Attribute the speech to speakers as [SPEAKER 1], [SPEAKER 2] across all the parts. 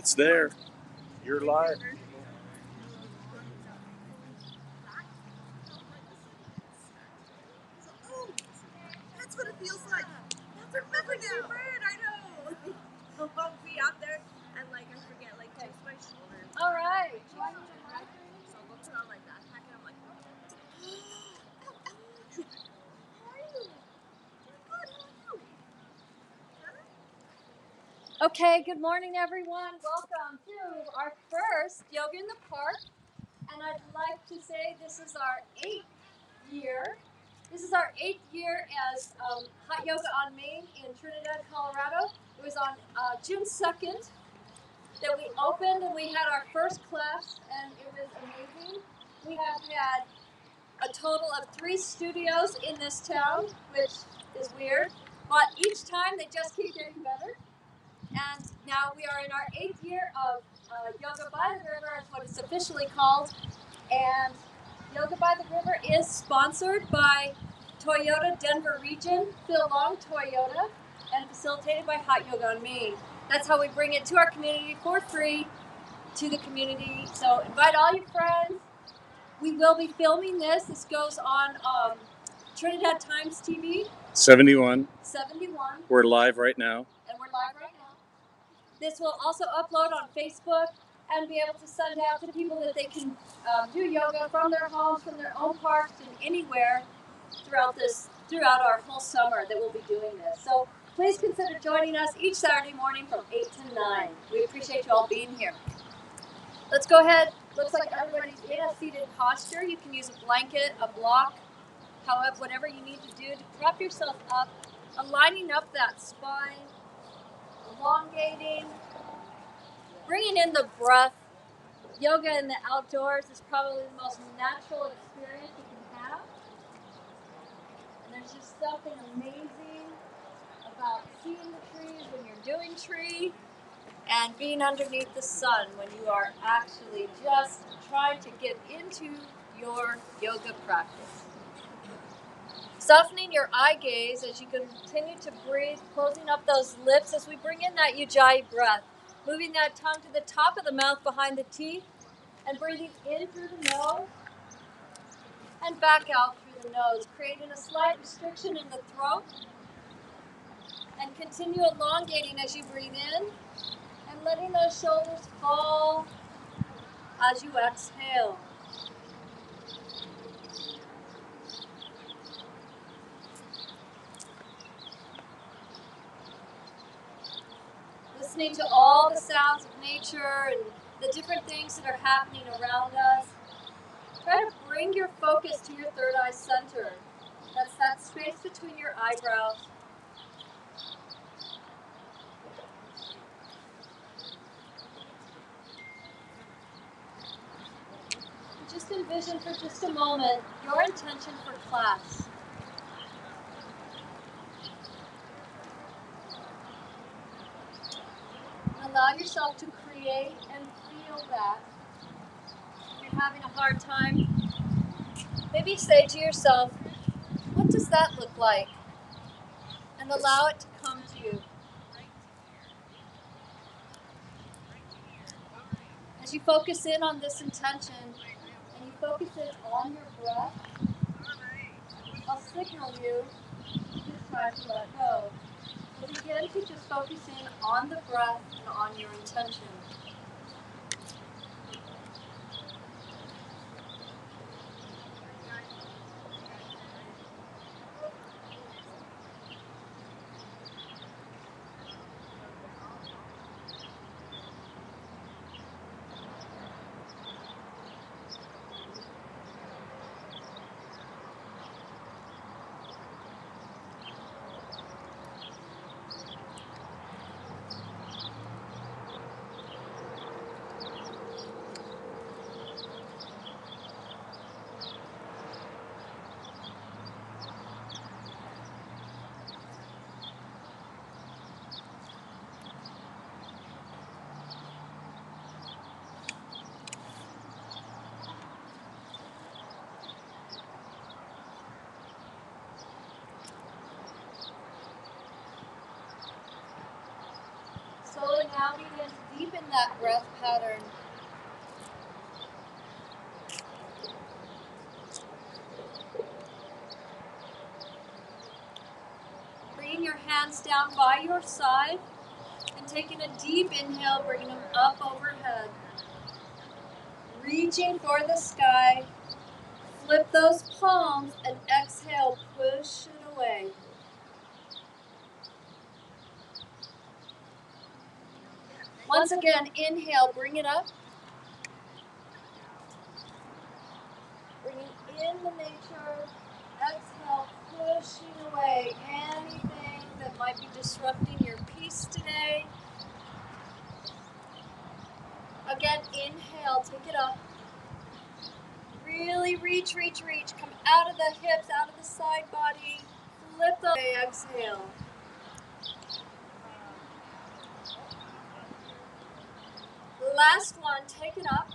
[SPEAKER 1] It's there. You're live.
[SPEAKER 2] Oh, that's what it feels like. That's a bird, I know. I'll be out there and I forget, twist my shoulder.
[SPEAKER 3] All right.
[SPEAKER 2] So I'll go put on my backpack and I'm like, how are you? Good, how are you?
[SPEAKER 3] Okay, good morning, everyone. Welcome to our first Yoga in the Park. And I'd like to say this is our 8th year. This is our 8th year as Hot Yoga on Main in Trinidad, Colorado. It was on June 2nd that we opened and we had our first class, and it was amazing. We have had a total of 3 studios in this town, which is weird, but each time they just keep getting better. And now we are in our 8th year of Yoga by the River, is what it's officially called. And Yoga by the River is sponsored by Toyota Denver Region, Phil Long Toyota, and facilitated by Hot Yoga on Main. That's how we bring it to our community for free to the community. So invite all your friends. We will be filming this. This goes on Trinidad Times TV.
[SPEAKER 1] 71.
[SPEAKER 3] 71.
[SPEAKER 1] We're live right now.
[SPEAKER 3] And we're live right now. This will also upload on Facebook and be able to send out to people that they can do yoga from their homes, from their own parks, and anywhere throughout our whole summer that we'll be doing this. So please consider joining us each Saturday morning from 8 to 9. We appreciate you all being here. Let's go ahead. Looks like everybody's in a seated posture. You can use a blanket, a block, however, whatever you need to do to prop yourself up, aligning up that spine, elongating, bringing in the breath. Yoga in the outdoors is probably the most natural experience you can have. And there's just something amazing about seeing the trees when you're doing tree and being underneath the sun when you are actually just trying to get into your yoga practice. Softening your eye gaze as you continue to breathe, closing up those lips as we bring in that ujjayi breath. Moving that tongue to the top of the mouth behind the teeth and breathing in through the nose and back out through the nose, creating a slight restriction in the throat. And continue elongating as you breathe in and letting those shoulders fall as you exhale. Listening to all the sounds of nature and the different things that are happening around us. Try to bring your focus to your third eye center. That's that space between your eyebrows. Just envision for just a moment your intention for class. Allow yourself to create and feel that. If you're having a hard time, maybe say to yourself, what does that look like? And allow it to come to you. As you focus in on this intention, and you focus in on your breath, I'll signal you it's time to let go. So begin to just focus in on the breath and on your intention. that breath pattern. Bringing your hands down by your side and taking a deep inhale, bringing them up overhead. Reaching for the sky. Flip those palms and exhale, push it away. Once again, inhale, bring it up. Bringing in the nature. Exhale, pushing away anything that might be disrupting your peace today. Again, inhale, take it up. Really reach, reach, reach. Come out of the hips, out of the side body. Flip the way, exhale. Last one, take it up.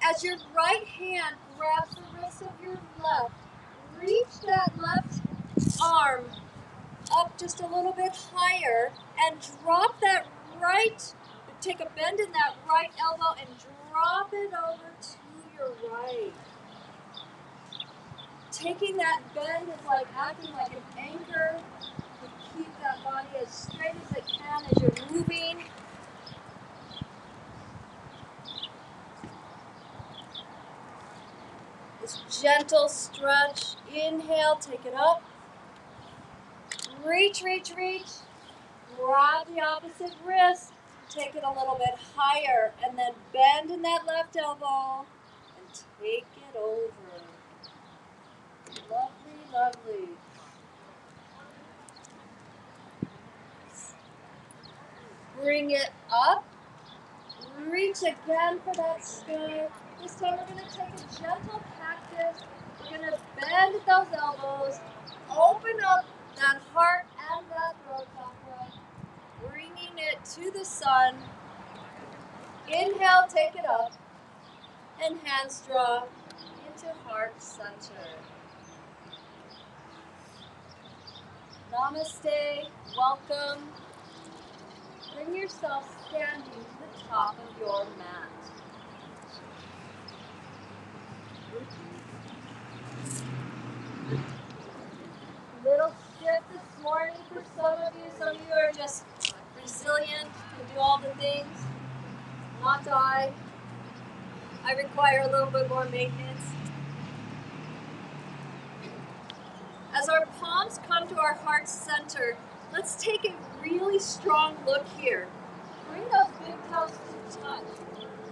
[SPEAKER 3] As your right hand grabs the wrist of your left, reach that left arm up just a little bit higher and drop that right, take a bend in that right elbow and drop it over to your right. Taking that bend is like acting like an anchor to keep that body as straight as it can as you're moving. This gentle stretch. Inhale, take it up. Reach, reach, reach. Grab the opposite wrist. Take it a little bit higher and then bend in that left elbow and take it over. Lovely, lovely. Bring it up. Reach again for that sky. This time we're going to take a gentle cactus. We're going to bend those elbows. Open up that heart and that throat chakra. Bringing it to the sun. Inhale, take it up. And hands draw into heart center. Namaste. Welcome. Bring yourself standing to the top of your mat. Little stiff this morning for some of you. Some of you are just resilient, can do all the things, not die. I require a little bit more maintenance. As our palms come to our heart center, let's take a really strong look here. Bring those big toes to touch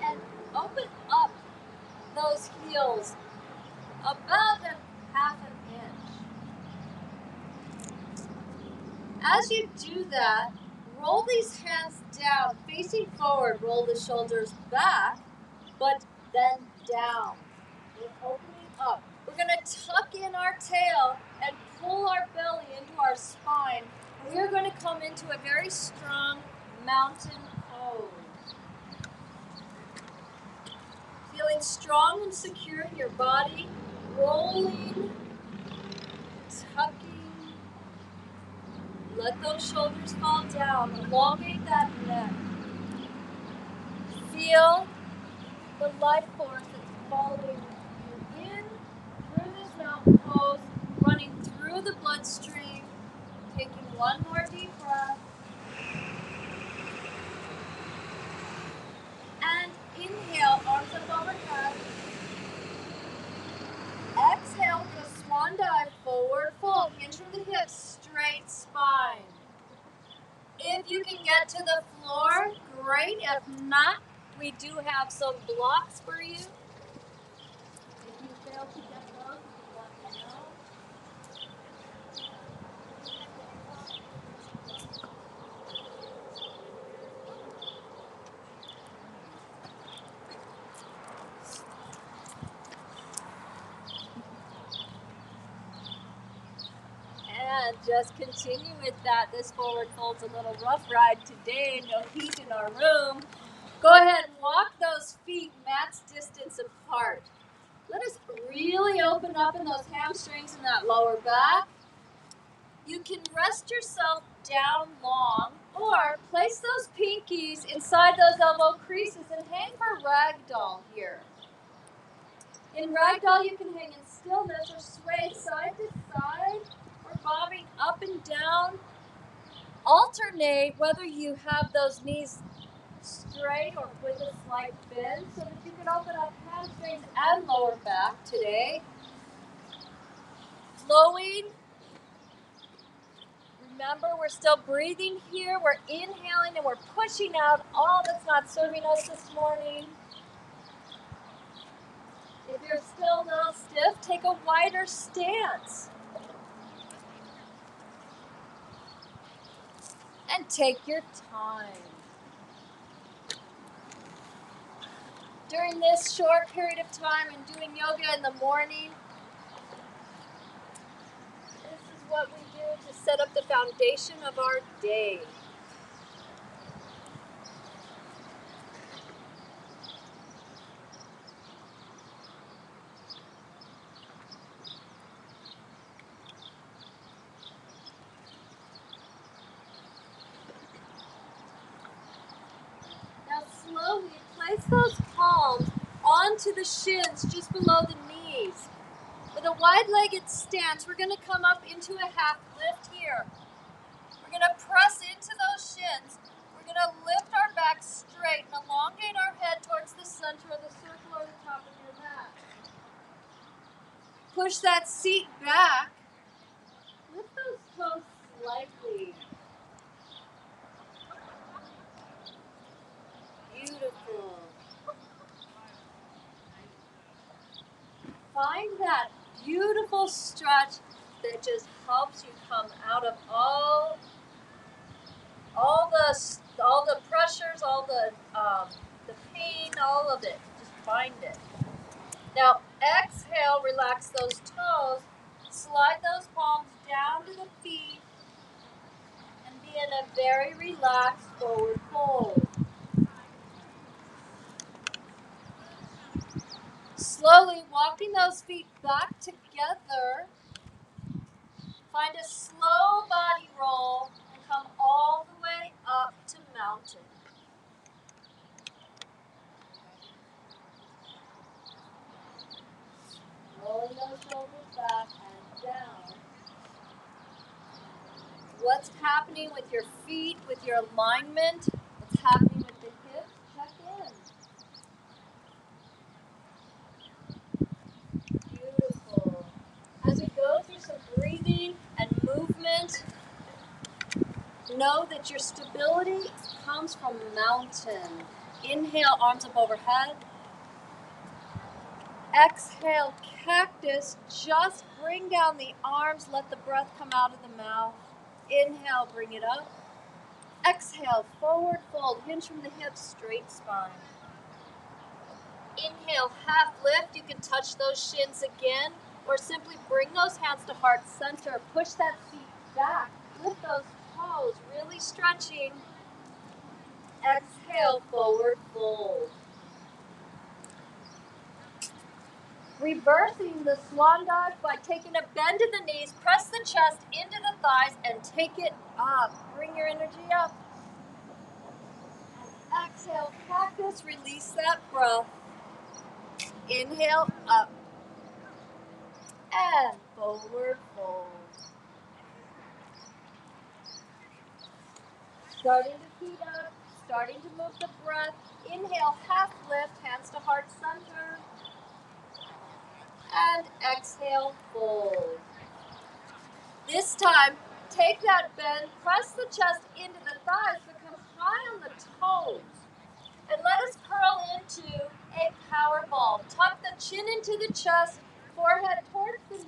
[SPEAKER 3] and open up those heels about a half an inch. As you do that, roll these hands down, facing forward, roll the shoulders back, but then down. We're opening up. We're going to tuck in our tail and pull our belly into our spine. We're going to come into a very strong mountain pose. Feeling strong and secure in your body, rolling, tucking. Let those shoulders fall down. Elongate that neck. Feel the life force that's following you in through this mountain pose, running through the bloodstream. Taking one more deep breath. And inhale, arms up overhead. Exhale, do a swan dive, forward fold. Hinge from the hips, straight spine. If you can get to the floor, great. If not, we do have some blocks for you. If you fail to get those, you let me know. And just continue with that. This forward fold's a little rough ride today. No heat in our room. Go ahead and walk those feet max distance apart. Let us really open up in those hamstrings and that lower back. You can rest yourself down long or place those pinkies inside those elbow creases and hang for ragdoll here. In ragdoll, you can hang in stillness or sway side to side or bobbing up and down. Alternate whether you have those knees straight or with a slight bend so that you can open up hamstrings and lower back today. Flowing. Remember, we're still breathing here. We're inhaling and we're pushing out all that's not serving us this morning. If you're still a little stiff, take a wider stance. And take your time. During this short period of time and doing yoga in the morning, this is what we do to set up the foundation of our day. Now slowly place those palms onto the shins just below the knees. With a wide-legged stance, we're going to come up into a half lift here. We're going to press into those shins. We're going to lift our back straight and elongate our head towards the center of the circle or the top of your mat. Push that seat back. Lift those toes slightly. Beautiful. Find that beautiful stretch that just helps you come out of all the pressures, all the pain, all of it. Just find it. Now exhale, relax those toes, slide those palms down to the feet, and be in a very relaxed forward fold. Slowly walking those feet back together. Find a slow body roll and come all the way up to mountain. Rolling those shoulders back and down. What's happening with your feet, with your alignment? What's happening with the hips? Check in. Beautiful. As we go through some breathing and movement, know that your stability comes from mountain. Inhale, arms up overhead. Exhale, cactus. Just bring down the arms. Let the breath come out of the mouth. Inhale, bring it up. Exhale, forward fold. Hinge from the hips, straight spine. Inhale, half lift. You can touch those shins again, or simply bring those hands to heart center. Push that feet back. Lift those toes, really stretching. Exhale, forward fold. Reversing the swan dive by taking a bend in the knees, press the chest into the thighs, and take it up. Bring your energy up. And exhale, cactus, release that breath. Inhale, up. And forward fold. Starting to heat up, starting to move the breath. Inhale, half lift, hands to heart center. And exhale, fold. This time, take that bend, press the chest into the thighs, become high on the toes. And let us curl into a power ball. Tuck the chin into the chest, forehead towards the knees.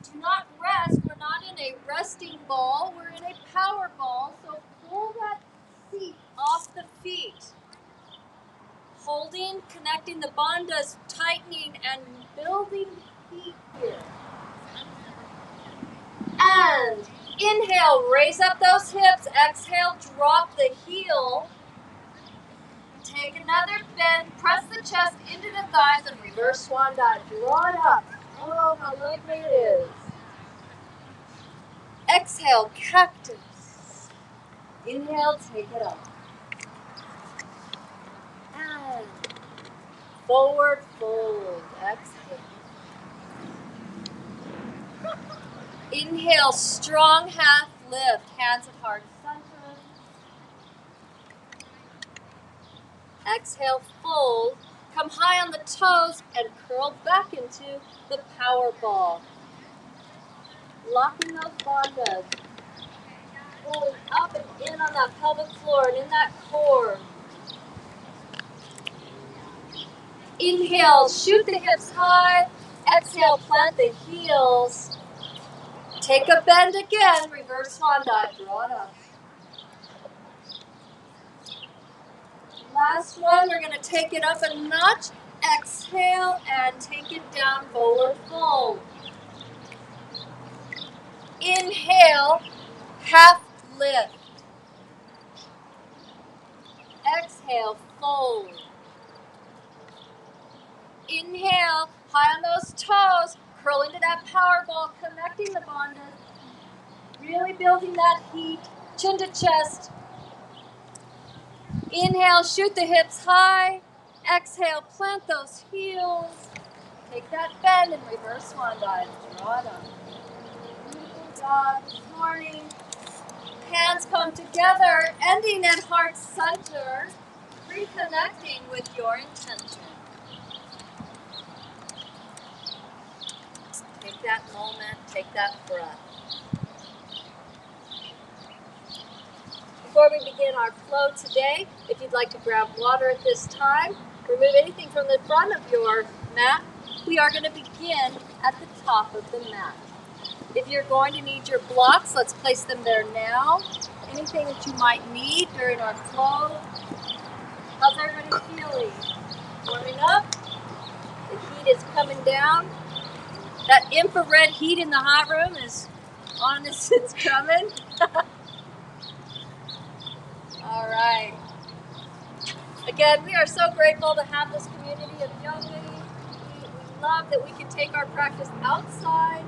[SPEAKER 3] Do not rest. We're not in a resting ball. We're in a power ball. So pull that seat off the feet. Holding, connecting the bandhas, tightening and building the feet here. And inhale, raise up those hips. Exhale, drop the heel. Take another bend, press the chest into the thighs and reverse swan dive. Draw it up. Oh, how lovely it is. Exhale, cactus. Inhale, take it up. And forward fold. Exhale. Inhale, strong half lift. Hands at heart center. Exhale, fold. Come high on the toes and curl back into the power ball. Locking those bandhas. Pulling up and in on that pelvic floor and in that core. Inhale, shoot the hips high. Exhale, plant the heels. Take a bend again. Reverse swan dive. Draw it up. Last one, we're going to take it up a notch. Exhale and take it down, forward fold. Inhale, half lift. Exhale, fold. Inhale, high on those toes, curl into that power ball, connecting the bandhas. Really building that heat, chin to chest. Inhale, shoot the hips high. Exhale, plant those heels. Take that bend and reverse swan dive. Draw it up. Beautiful job this morning. Hands come together, ending at heart center, reconnecting with your intention. Take that moment, take that breath. Before we begin our flow today, if you'd like to grab water at this time, remove anything from the front of your mat, we are going to begin at the top of the mat. If you're going to need your blocks, let's place them there now. Anything that you might need during our flow. How's everybody feeling? Warming up? The heat is coming down. That infrared heat in the hot room is on us, it's coming. All right. Again, we are so grateful to have this community of yogis. We love that we can take our practice outside.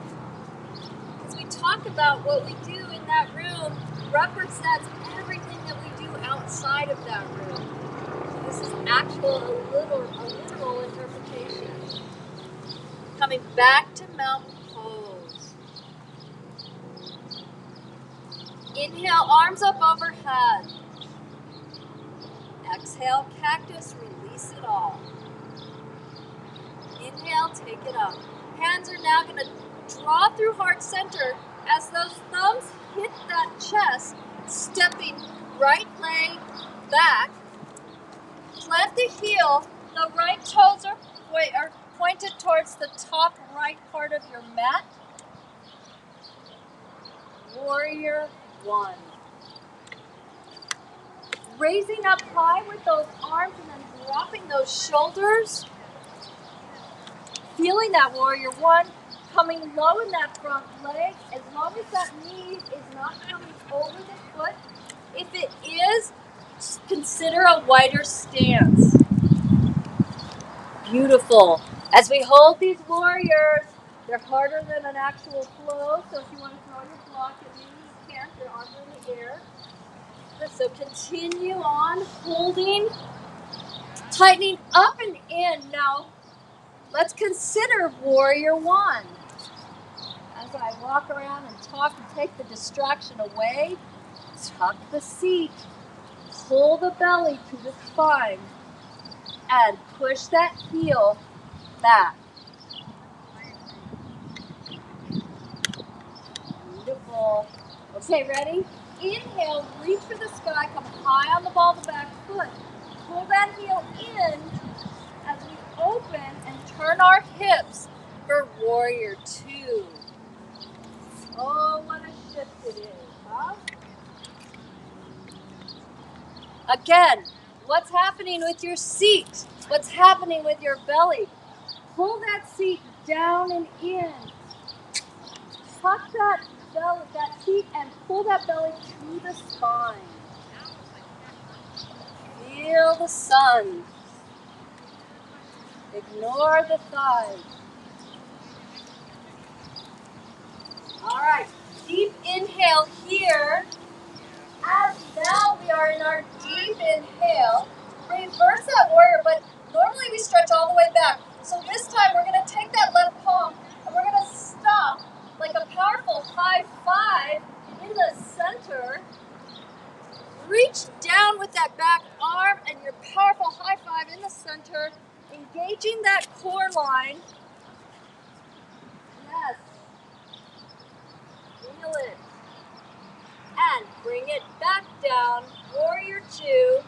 [SPEAKER 3] As we talk about what we do in that room represents everything that we do outside of that room. This is actual, a literal interpretation. Coming back to mountain pose. Inhale, arms up overhead. Exhale, cactus, release it all. Inhale, take it up. Hands are now going to draw through heart center as those thumbs hit that chest, stepping right leg back. Plant the heel. The right toes are pointed towards the top right part of your mat. Warrior one. Raising up high with those arms and then dropping those shoulders. Feeling that warrior one. Coming low in that front leg. As long as that knee is not coming over the foot. If it is, consider a wider stance. Beautiful. As we hold these warriors, they're harder than an actual flow. So if you want to throw your block at me, you can't. They're arms in the air. So continue on holding, tightening up and in. Now, let's consider warrior one. As I walk around and talk and take the distraction away, tuck the seat, pull the belly to the spine, and push that heel back. Beautiful. Okay, ready? Inhale, reach for the sky, come high on the ball of the back foot. Pull that heel in as we open and turn our hips for warrior two. Oh, what a shift it is, huh? Again, what's happening with your seat? What's happening with your belly? Pull that seat down and in. Tuck that belly, that seat, and pull that belly to the spine. Feel the sun. Ignore the thighs. All right. deep inhale here. As now we are in our deep inhale. Reverse that warrior, but normally we stretch all the way back. So this time we're going to take that left palm and we're going to stop like a powerful high five in the center. Reach down with that back arm and your powerful high five in the center, engaging that core line. Yes. Feel it. And bring it back down. Warrior two.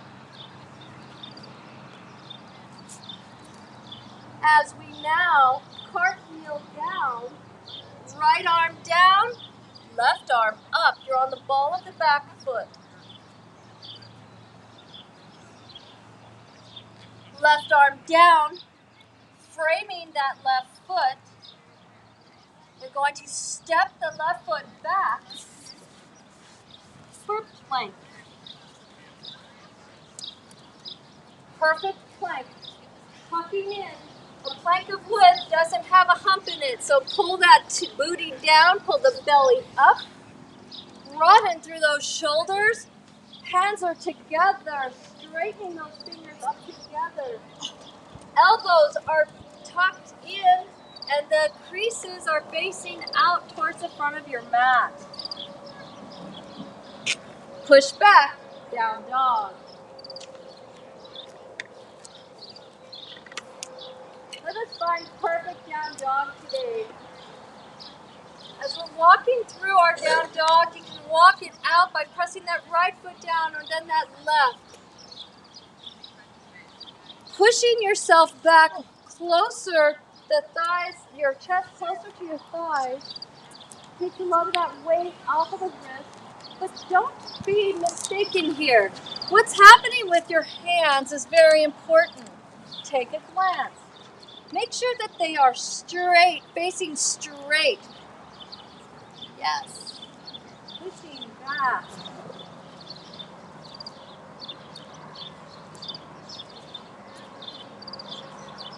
[SPEAKER 3] As we now cartwheel down, right arm down, left arm up. You're on the ball of the back foot. Left arm down, framing that left foot. We're going to step the left foot back for plank. Perfect plank. Tucking in. A plank of wood doesn't have a hump in it, so pull that booty down, pull the belly up, broaden through those shoulders. Hands are together, straightening those fingers up together. Elbows are tucked in, and the creases are facing out towards the front of your mat. Push back, down dog. Let us find perfect down dog today. As we're walking through our down dog, you can walk it out by pressing that right foot down or then that left. Pushing yourself back closer, the thighs, your chest closer to your thighs. Take a lot of that weight off of the wrist. But don't be mistaken here. What's happening with your hands is very important. Take a glance. Make sure that they are straight, facing straight. Yes. Pushing back.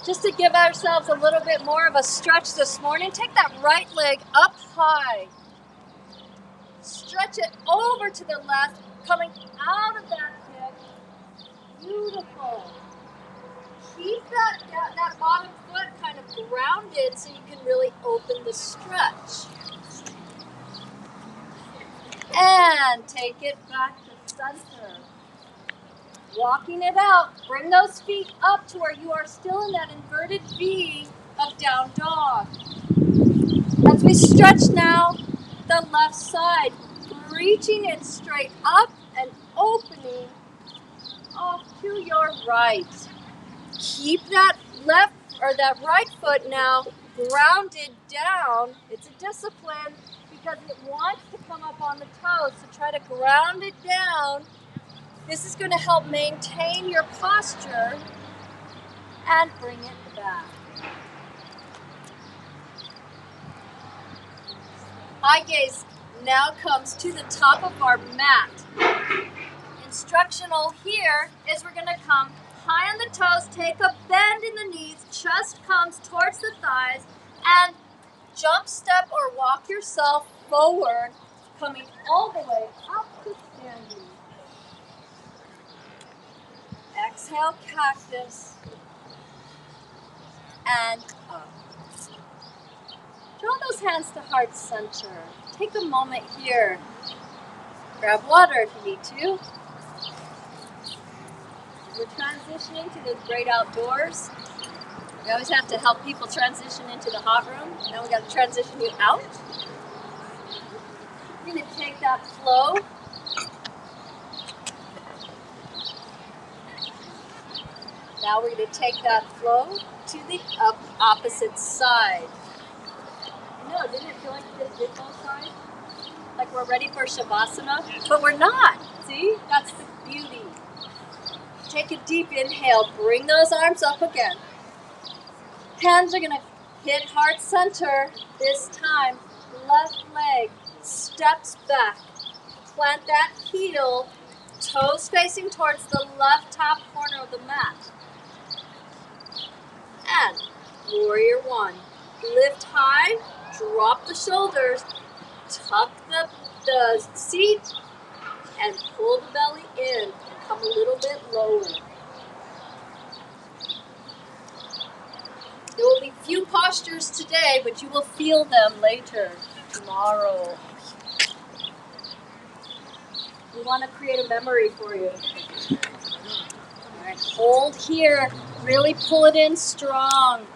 [SPEAKER 3] Just to give ourselves a little bit more of a stretch this morning, take that right leg up high. Stretch it over to the left, coming out of that hip. Beautiful. Keep that bottom foot kind of grounded so you can really open the stretch. And take it back to center. Walking it out, bring those feet up to where you are still in that inverted V of down dog. As we stretch now, the left side, reaching it straight up and opening off to your right. Keep that left or that right foot now grounded down. It's a discipline because it wants to come up on the toes, so try to ground it down. This is going to help maintain your posture and bring it back. Eye gaze now comes to the top of our mat. Instructional here is we're going to come high on the toes, take a bend in the knees, chest comes towards the thighs, and jump, step, or walk yourself forward, coming all the way up to standing. Exhale, cactus, and up. Draw those hands to heart center. Take a moment here. Grab water if you need to. We're transitioning to the great outdoors. We always have to help people transition into the hot room. Now we got to transition you out. You're going to take that flow. Now we're going to take that flow to the opposite side. No, didn't it feel like we just did both sides? Like we're ready for Shavasana? But we're not. See? That's the beauty. Take a deep inhale. Bring those arms up again. Hands are going to hit heart center. This time, left leg steps back. Plant that heel. Toes facing towards the left top corner of the mat. And warrior one. Lift high. Drop the shoulders. Tuck the seat and pull the belly in and come a little bit lower. There will be few postures today, but you will feel them later, tomorrow. We want to create a memory for you. All right, hold here. Really pull it in strong.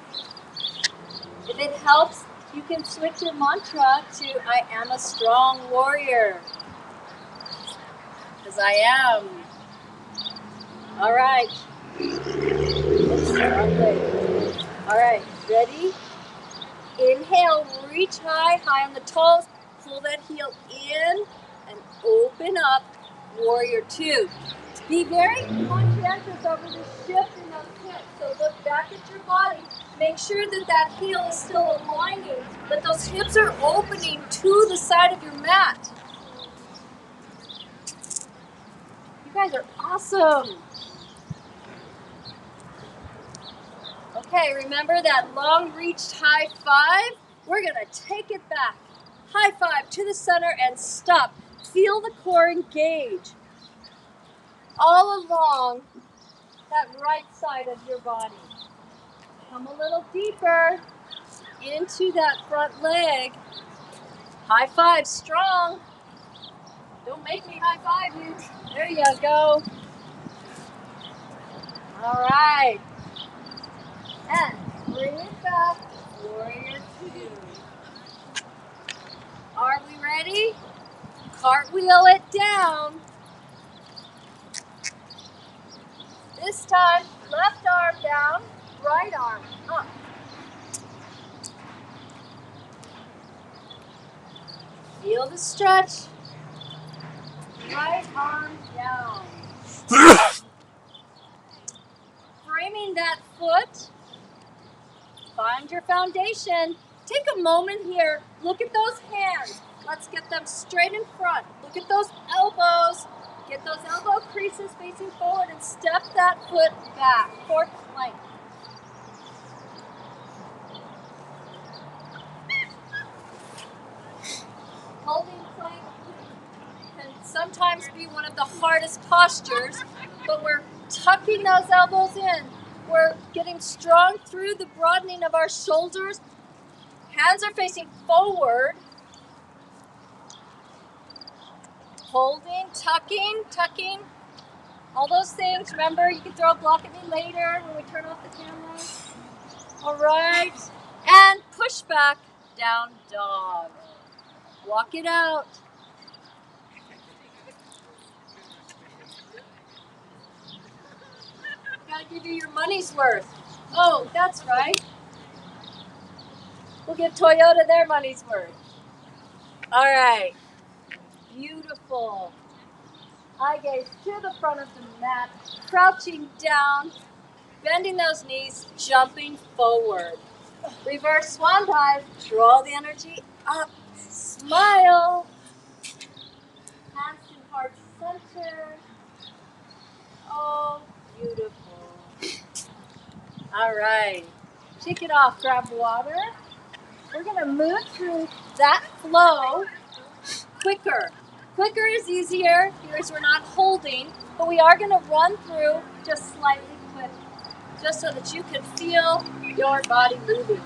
[SPEAKER 3] If it helps, you can switch your mantra to I am a strong warrior. Because I am. All right. Let's start. All right, ready? Inhale, reach high on the toes. Pull that heel in and open up, warrior two. Be very conscientious over the shift in those hips. So look back at your body. Make sure that that heel is still aligning, but those hips are opening to the side of your mat. You guys are awesome. Okay, remember that long reached high five? We're gonna take it back. High five to the center and stop. Feel the core engage all along that right side of your body. Come a little deeper into that front leg. High five, strong. Don't make me high five you. There you go. All right. And bring it back. Warrior two. Are we ready? Cartwheel it down. This time, left arm down, right arm up. Feel the stretch. Right arm down. Framing that foot. Find your foundation. Take a moment here. Look at those hands. Let's get them straight in front. Look at those elbows. Get those elbow creases facing forward and step that foot back. Fourth plank. Holding plank can sometimes be one of the hardest postures, but we're tucking those elbows in. We're getting strong through the broadening of our shoulders. Hands are facing forward. Holding, tucking, all those things. Remember, you can throw a block at me later when we turn off the camera. All right. And push back, down dog. Walk it out. Gotta give you your money's worth. Oh, that's right. We'll give Toyota their money's worth. All right. Beautiful. Eye gaze to the front of the mat, crouching down, bending those knees, jumping forward. Reverse swan dive, draw the energy up, smile. Hands to heart center. Oh, beautiful. All right. Shake it off, grab water. We're gonna move through that flow quicker. Quicker is easier, because we're not holding, but we are gonna run through just slightly quicker, just so that you can feel your body moving.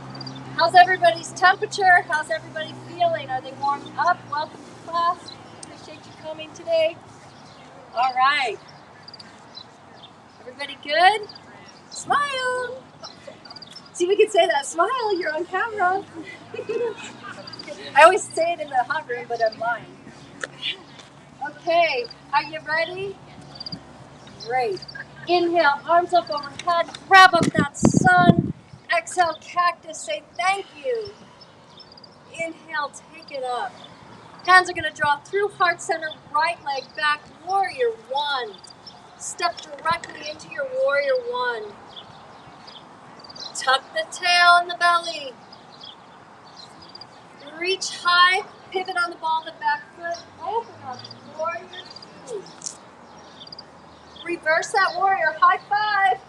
[SPEAKER 3] How's everybody's temperature? How's everybody feeling? Are they warmed up? Welcome to class. Appreciate you coming today. All right. Everybody good? Smile. See, we can say that. Smile, you're on camera. I always say it in the hot room, but I'm lying. Okay, are you ready? Great. Inhale, arms up overhead, grab up that sun. Exhale, cactus, say thank you. Inhale, take it up. Hands are going to draw through heart center, right leg back, warrior one. Step directly into your warrior one. Tuck the tail in the belly. Reach high, pivot on the ball of the back foot, open up, warrior two. Reverse that warrior, high five.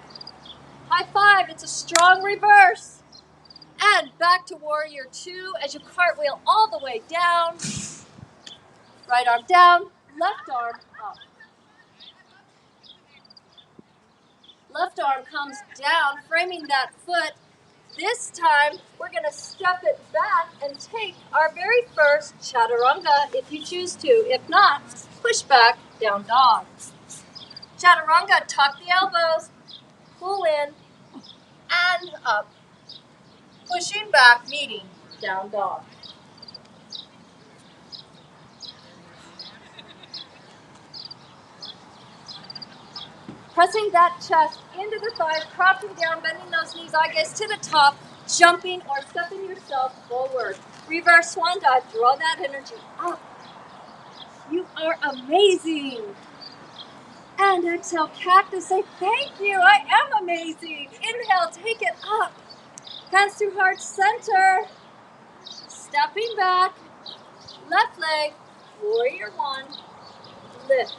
[SPEAKER 3] High five, it's a strong reverse. And back to warrior two as you cartwheel all the way down. Right arm down, left arm up. Left arm comes down, framing that foot. This time, we're going to step it back and take our very first chaturanga if you choose to. If not, push back, down dog. Chaturanga, tuck the elbows, pull in, and up. Pushing back, meeting, down dog. Pressing that chest into the thighs, crouching down, bending those knees, eye gaze to the top, jumping or stepping yourself forward. Reverse swan dive, draw that energy up. You are amazing. And exhale, cactus, say thank you, I am amazing. Inhale, take it up. Hands to heart center. Stepping back, left leg, warrior one, lift.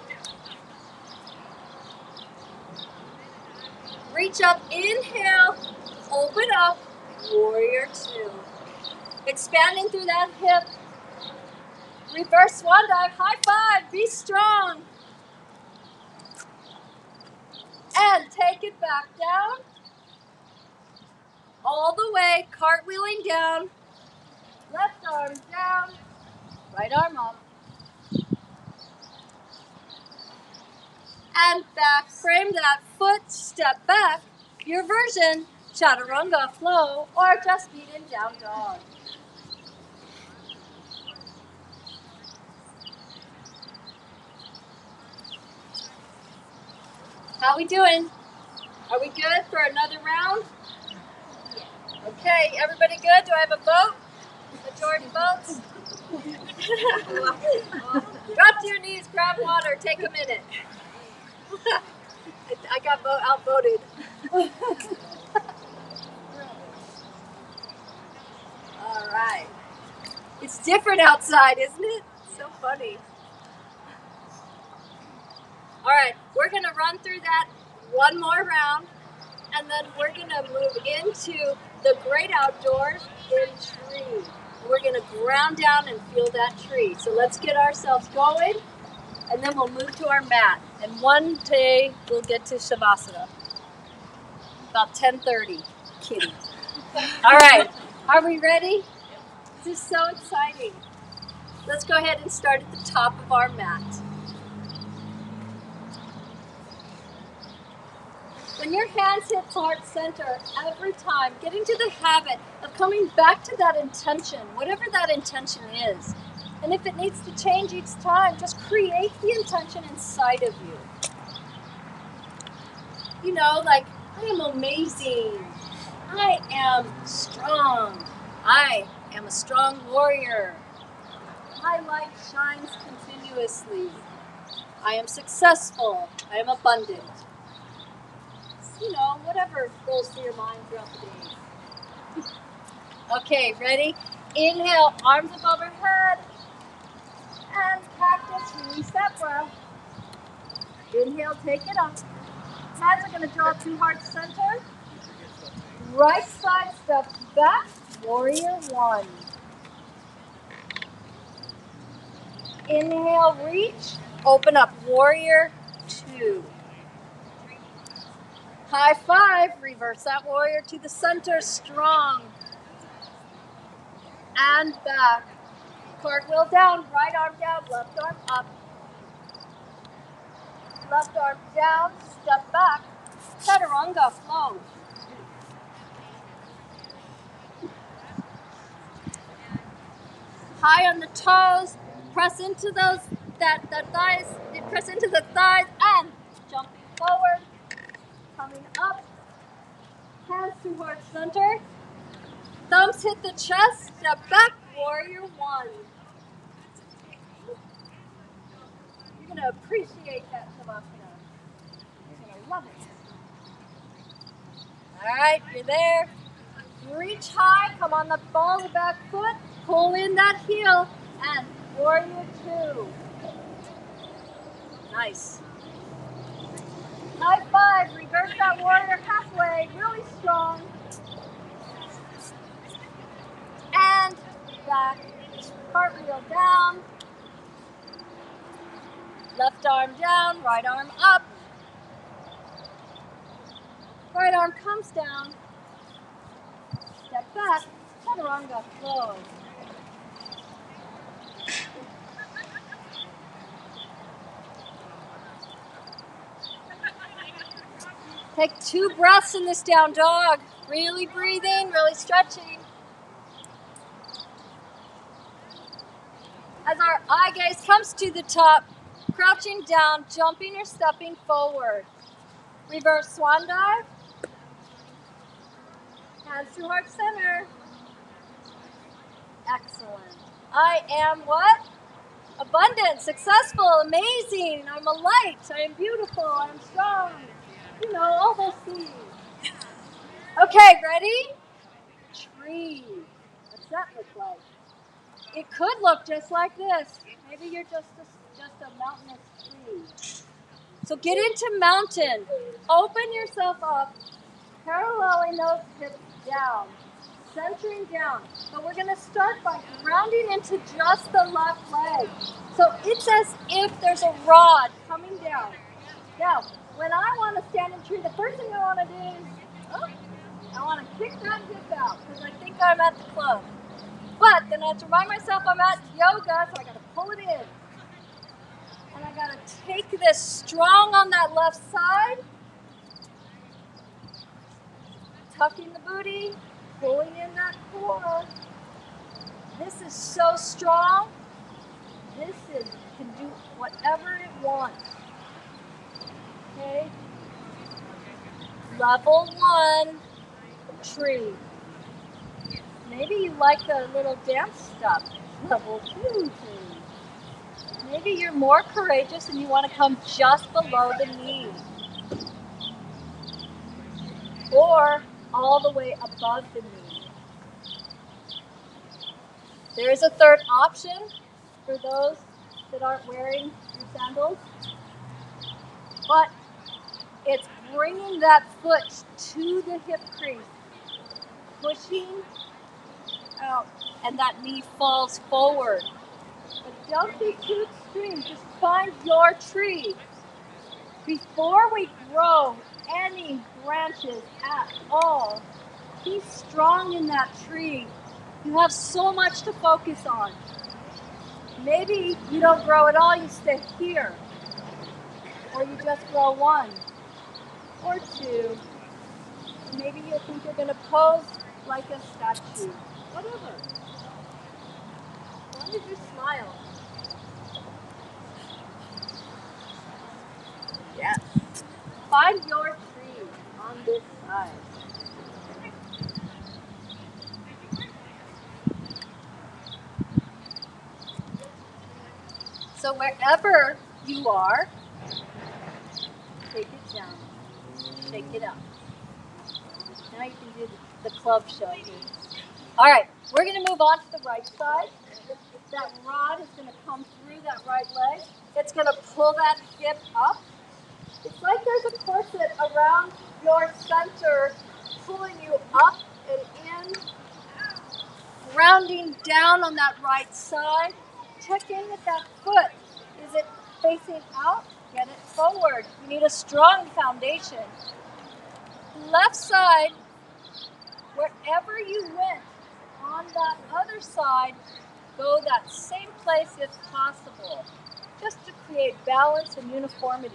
[SPEAKER 3] Reach up, inhale, open up, warrior two. Expanding through that hip. Reverse swan dive, high five, be strong. And take it back down. All the way, cartwheeling down. Left arm down, right arm up. And back, frame that foot, step back. Your version, chaturanga flow, or just feet in down dog. How we doing? Are we good for another round? Yeah. Okay, everybody good? Do I have a vote? Majority votes? Drop to your knees, grab water, take a minute. I got outvoted. All right. It's different outside, isn't it? So funny. All right, we're going to run through that one more round, and then we're going to move into the great outdoors in tree. We're going to ground down and feel that tree. So let's get ourselves going, and then we'll move to our mat. And one day we'll get to Savasana. About 10:30. Kidding. All right, are we ready? This is so exciting. Let's go ahead and start at the top of our mat. When your hands hit heart center every time, get into the habit of coming back to that intention, whatever that intention is. And if it needs to change each time, just create the intention inside of you. You know, like, I am amazing. I am strong. I am a strong warrior. My light shines continuously. I am successful. I am abundant. You know, whatever goes through your mind throughout the day. Okay, ready? Inhale, arms above our head. And cactus, release that breath. Inhale, take it up. Hands are going to draw to heart center. Right side steps back, warrior one. Inhale, reach, open up, warrior two. High five, reverse that warrior to the center, strong. And back. Cartwheel down, right arm down, left arm up. Left arm down, step back. Chaturanga flow. High on the toes, press into those that thighs, press into the thighs and jumping forward, coming up. Hands to heart center. Thumbs hit the chest, step back, warrior one. You're going to appreciate that Savasana. You're going to love it. All right, you're there. Reach high, come on the ball of the back foot, pull in that heel, and warrior two. Nice. High five, reverse that warrior halfway, really strong. And back, cartwheel down. Left arm down, right arm up. Right arm comes down. Step back. Chaturanga flow. Take 2 breaths in this down dog. Really breathing, really stretching. As our eye gaze comes to the top, crouching down, jumping or stepping forward. Reverse swan dive. Hands to heart center. Excellent. I am what? Abundant, successful, amazing. I'm a light. I am beautiful. I am strong. You know, all those things. Okay, ready? Tree. What's that look like? It could look just like this. Maybe you're just a mountainous tree. So get into mountain. Open yourself up, paralleling those hips down, centering down. But we're going to start by grounding into just the left leg. So it's as if there's a rod coming down. Now, when I want to stand in tree, the first thing I want to do is, I want to kick that hip out because I think I'm at the club. But then I have to remind myself I'm at yoga, so I got to pull it in. And I got to take this strong on that left side, tucking the booty, pulling in that core. This is so strong. This can do whatever it wants. Okay? Level 1, tree. Maybe you like the little dance stuff. Level 2, tree. Maybe you're more courageous and you want to come just below the knee. Or all the way above the knee. There is a third option for those that aren't wearing your sandals. But it's bringing that foot to the hip crease, pushing out, and that knee falls forward. But don't be too extreme. Just find your tree. Before we grow any branches at all, be strong in that tree. You have so much to focus on. Maybe you don't grow at all, you stay here. Or you just grow 1 or 2. Maybe you think you're going to pose like a statue. Whatever. As long as you smile. Yes. Find your tree on this side. So wherever you are, take it down. Shake it up. Now you can do the club show. All right, we're going to move on to the right side. That rod is going to come through that right leg. It's going to pull that hip up. It's like there's a corset around your center, pulling you up and in, grounding down on that right side. Check in with that foot. Is it facing out? Get it forward. You need a strong foundation. Left side, wherever you went on that other side, go that same place if possible, just to create balance and uniformity.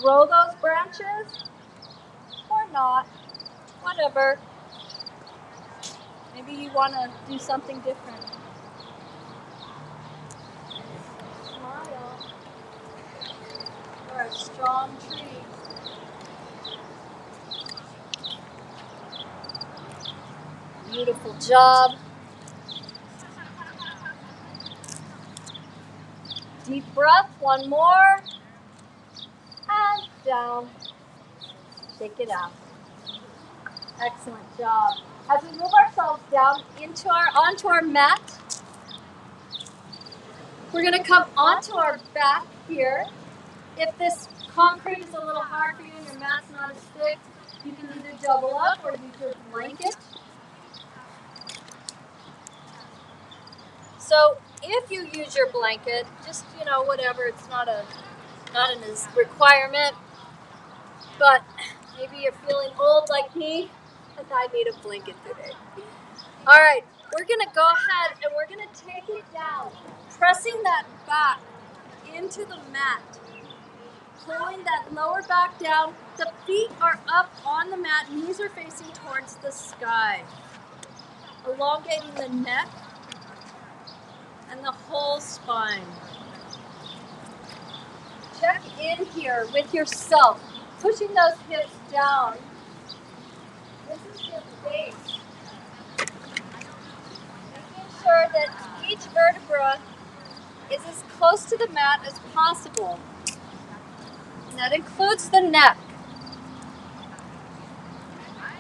[SPEAKER 3] Grow those branches or not, whatever. Maybe you want to do something different. Smile. You're a strong tree. Beautiful job. Deep breath, 1 more. And down. Shake it out. Excellent job. As we move ourselves down onto our mat, we're going to come onto our back here. If this concrete is a little hard for you and your mat's not as thick, you can either double up or use your blanket. So if you use your blanket, just, whatever, it's not a requirement, but maybe you're feeling old like me and I need a blanket today. All right, we're gonna go ahead and we're gonna take it down, pressing that back into the mat, pulling that lower back down. The feet are up on the mat, knees are facing towards the sky, elongating the neck and the whole spine. Check in here with yourself, pushing those hips down. This is your base. Making sure that each vertebra is as close to the mat as possible. And that includes the neck.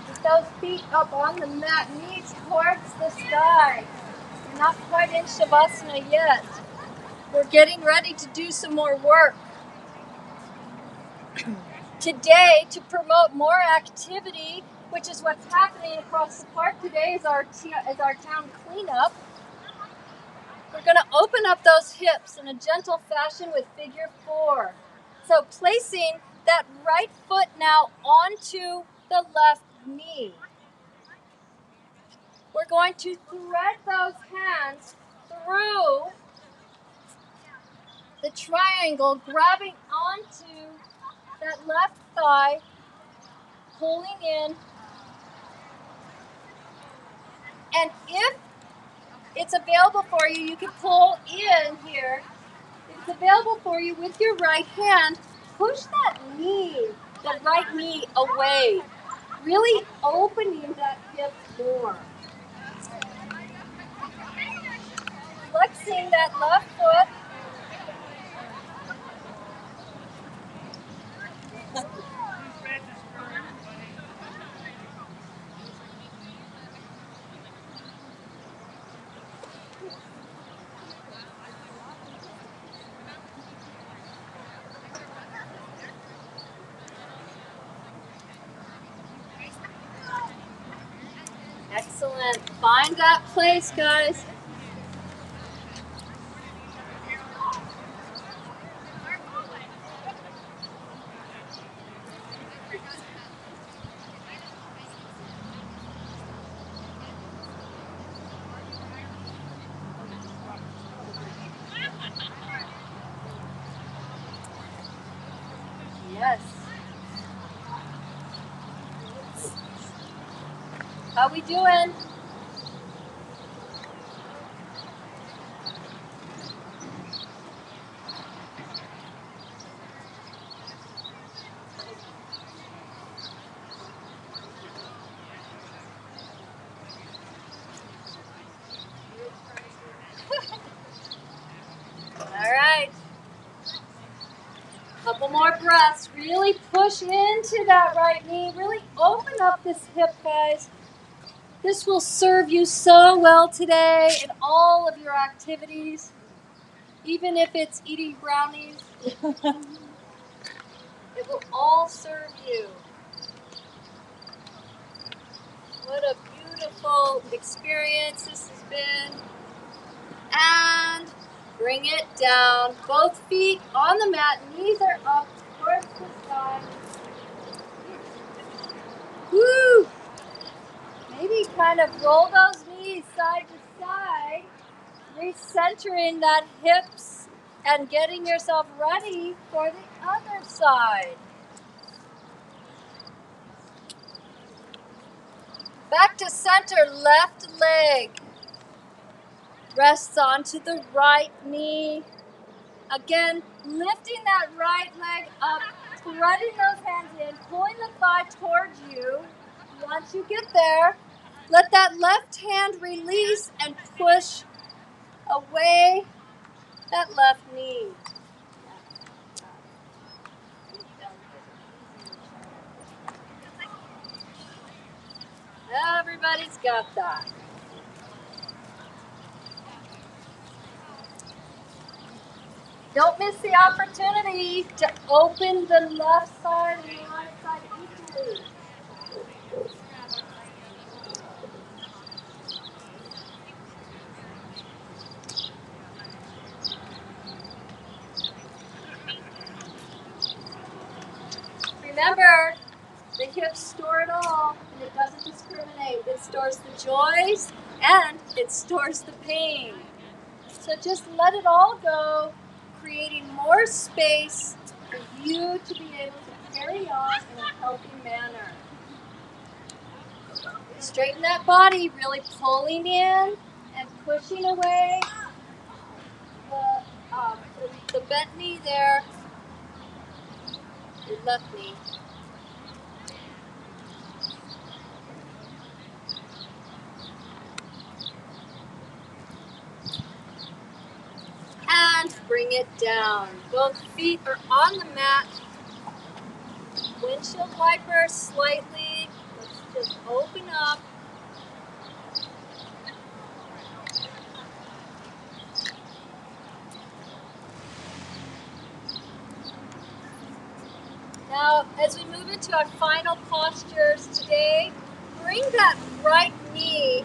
[SPEAKER 3] With those feet up on the mat, knees towards the sky. We're not quite in Shavasana yet. We're getting ready to do some more work. Today, to promote more activity, which is what's happening across the park today, is our town cleanup. We're going to open up those hips in a gentle fashion with figure 4. So placing that right foot now onto the left knee. We're going to thread those hands through the triangle, grabbing onto that left thigh, pulling in. And if it's available for you, you can pull in here. If it's available for you with your right hand, push that right knee away, really opening that hip more. Flexing that left foot. Excellent. Find that place, guys. Yes. How we doing? All right. Couple more breaths. Really push into that right knee. Really open up this hip, guys. This will serve you so well today in all of your activities, even if it's eating brownies. It will all serve you. What a beautiful experience this has been. And bring it down. Both feet on the mat, knees are up towards the sky. Woo! Maybe kind of roll those knees side to side, recentering that hips and getting yourself ready for the other side. Back to center, left leg rests onto the right knee. Again, lifting that right leg up, threading those hands in, pulling the thigh towards you. Once you get there, let that left hand release and push away that left knee. Everybody's got that. Don't miss the opportunity to open the left side and the right side equally. Remember, the hips store it all, and it doesn't discriminate. It stores the joys, and it stores the pain. So just let it all go, creating more space for you to be able to carry on in a healthy manner. Straighten that body, really pulling in and pushing away the bent knee there, your left knee. And bring it down. Both feet are on the mat. Windshield wiper slightly. Let's just open up. Now, as we move into our final postures today, bring that right knee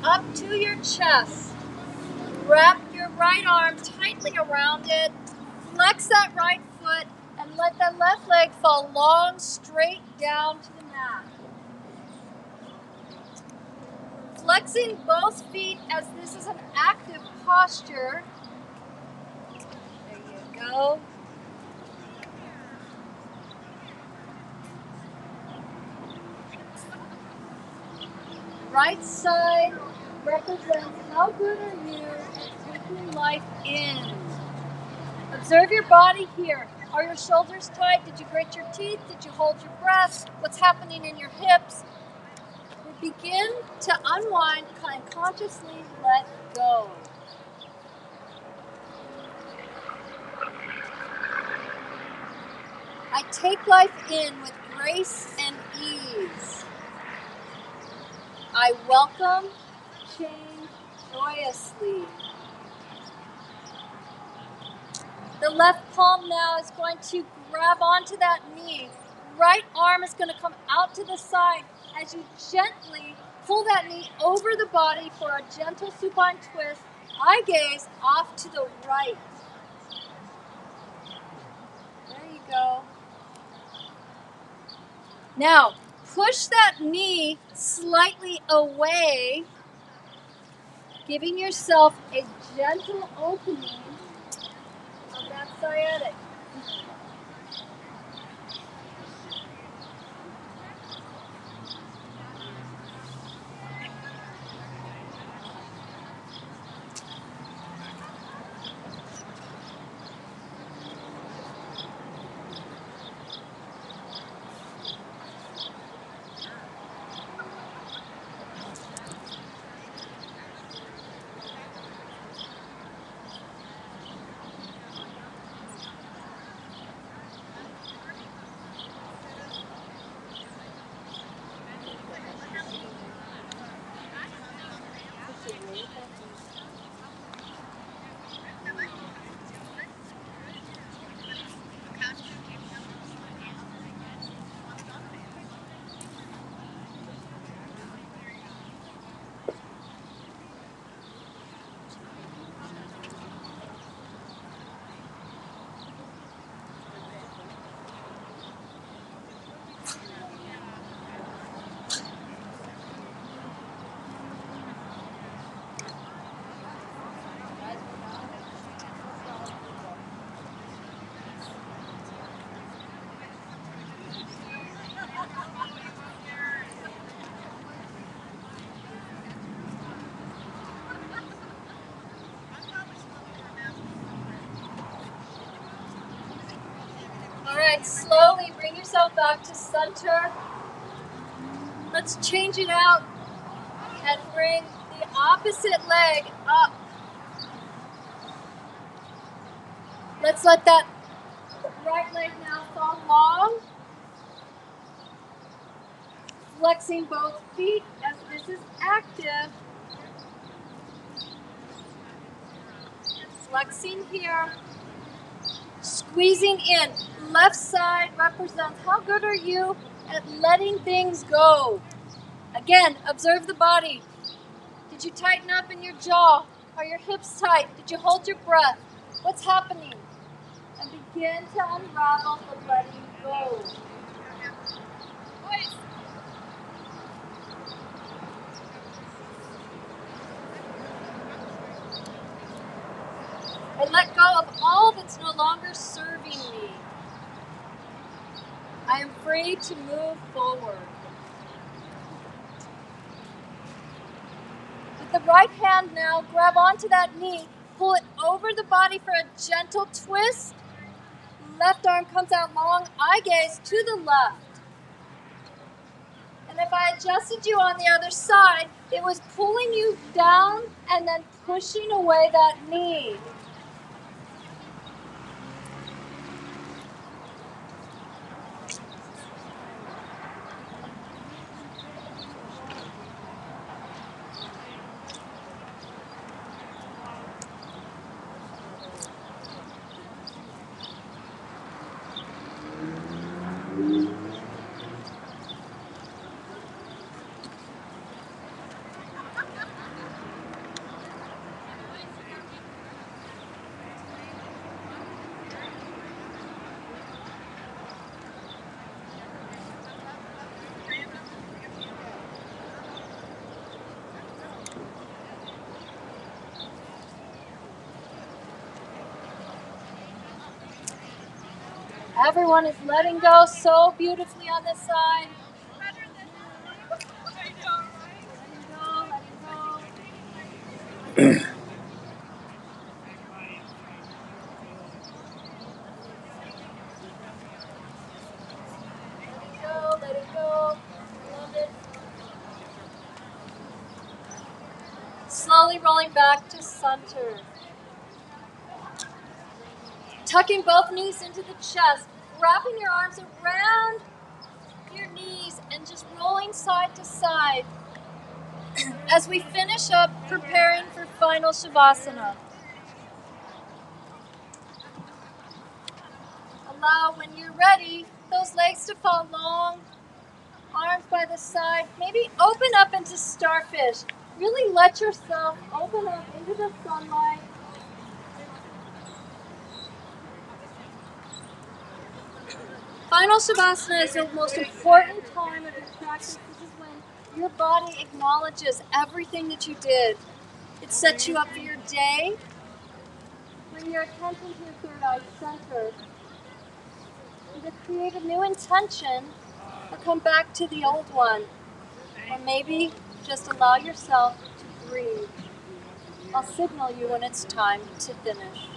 [SPEAKER 3] up to your chest. Wrap your right arm tightly around it. Flex that right foot and let that left leg fall long, straight down to the mat. Flexing both feet as this is an active posture. There you go. Right side represents how good are you at taking life in. Observe your body here. Are your shoulders tight? Did you grit your teeth? Did you hold your breath? What's happening in your hips? We begin to unwind and consciously let go. I take life in with grace and ease. I welcome change joyously. The left palm now is going to grab onto that knee. Right arm is going to come out to the side as you gently pull that knee over the body for a gentle supine twist. Eye gaze off to the right. There you go. Now, push that knee slightly away, giving yourself a gentle opening of that sciatic. Alright, slowly bring yourself back to center. Let's change it out and bring the opposite leg up. Let's let that right leg now fall long. Flexing both feet as this is active. Flexing here. Squeezing in. Left side represents how good are you at letting things go. Again, observe the body. Did you tighten up in your jaw? Are your hips tight? Did you hold your breath? What's happening? And begin to unravel the letting go. I let go of all that's no longer serving me. I am free to move forward. With the right hand now, grab onto that knee, pull it over the body for a gentle twist. Left arm comes out long, eye gaze to the left. And if I adjusted you on the other side, it was pulling you down and then pushing away that knee. Everyone is letting go so beautifully on this side. Letting go, letting go. Let it go. Love it. Slowly rolling back to center. Tucking both knees into the chest, wrapping your arms around your knees and just rolling side to side as we finish up preparing for final Shavasana. Allow, when you're ready, those legs to fall long, arms by the side. Maybe open up into starfish. Really let yourself open up into the sunlight. Final Shavasana is the most important time of your practice. This is when your body acknowledges everything that you did. It sets you up for your day. Bring your attention to your third eye center. And to create a new intention, or come back to the old one. Or maybe just allow yourself to breathe. I'll signal you when it's time to finish.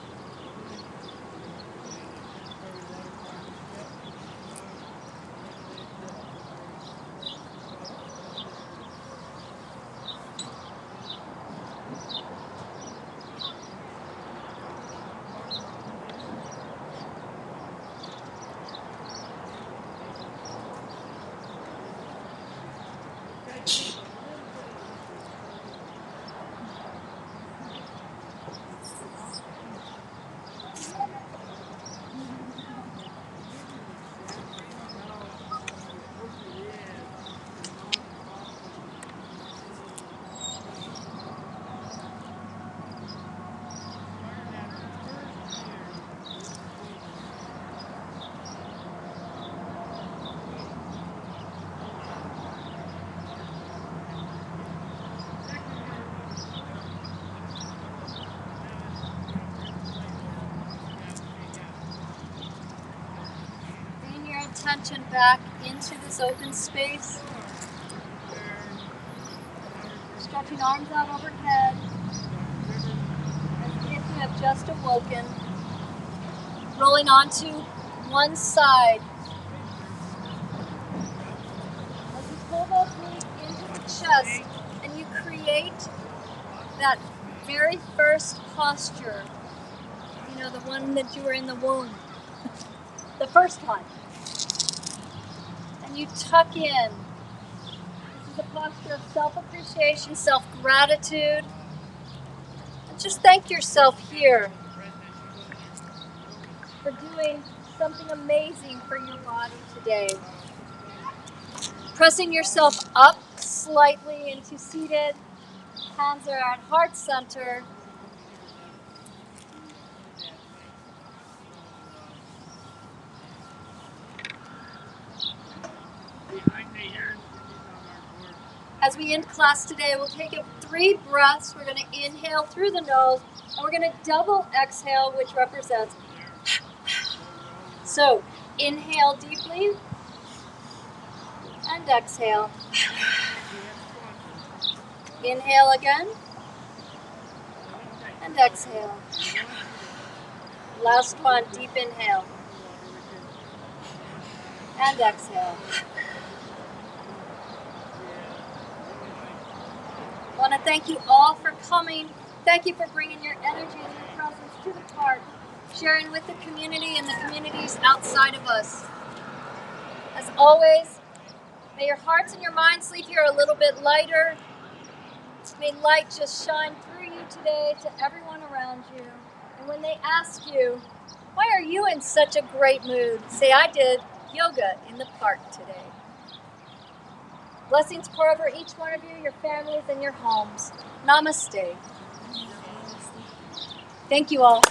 [SPEAKER 3] Attention back into this open space. Stretching arms out overhead as if you have just awoken. Rolling onto one side. As you pull those knees into the chest and you create that very first posture. You know, the one that you were in the womb. The first one. You tuck in. This is a posture of self-appreciation, self-gratitude. And just thank yourself here for doing something amazing for your body today. Pressing yourself up slightly into seated. Hands are at heart center. as we end class today, we'll take 3 breaths. We're going to inhale through the nose, and we're going to double exhale, which represents. So, inhale deeply, and exhale. Inhale again, and exhale. Last one, deep inhale, and exhale. I want to thank you all for coming. Thank you for bringing your energy and your presence to the park, sharing with the community and the communities outside of us. As always, may your hearts and your minds leave here a little bit lighter. May light just shine through you today to everyone around you. And when they ask you, why are you in such a great mood? Say, I did yoga in the park today. Blessings pour over each one of you, your families, and your homes. Namaste. Thank you all.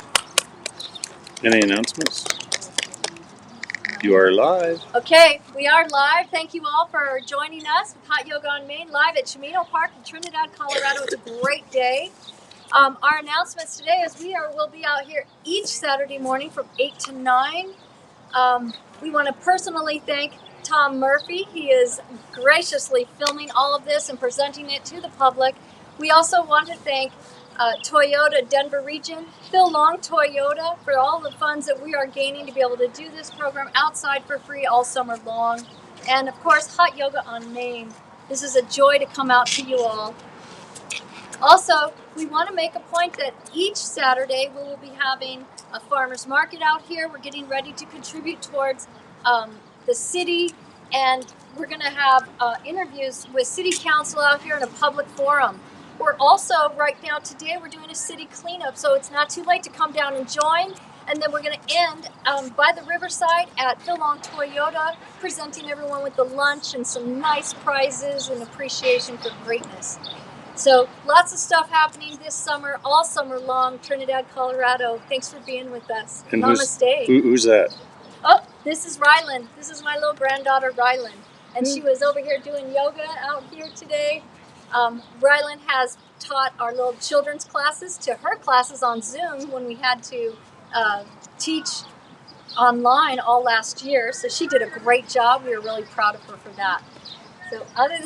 [SPEAKER 1] Any announcements? You are live.
[SPEAKER 3] Okay, we are live. Thank you all for joining us with Hot Yoga on Main, live at Camarillo Park in Trinidad, Colorado. It's a great day. Our announcements today is we'll be out here each Saturday morning from 8 to 9. We want to personally thank Tom Murphy. He is graciously filming all of this and presenting it to the public. We also want to thank Toyota Denver Region, Phil Long Toyota, for all the funds that we are gaining to be able to do this program outside for free all summer long. And of course, Hot Yoga on Main. This is a joy to come out to you all. Also, we want to make a point that each Saturday we will be having a farmer's market out here. We're getting ready to contribute towards the city, and we're going to have interviews with city council out here in a public forum. We're also, right now today, we're doing a city cleanup, so it's not too late to come down and join. And then we're going to end by the riverside at Phil Long Toyota, presenting everyone with the lunch and some nice prizes and appreciation for greatness. So lots of stuff happening this summer, all summer long, Trinidad, Colorado. Thanks for being with us.
[SPEAKER 1] And
[SPEAKER 3] Namaste.
[SPEAKER 1] who's that?
[SPEAKER 3] Oh, this is Rylan. This is my little granddaughter, Rylan. And she was over here doing yoga out here today. Rylan has taught our little children's classes to her classes on Zoom when we had to teach online all last year. So she did a great job. We were really proud of her for that. So other than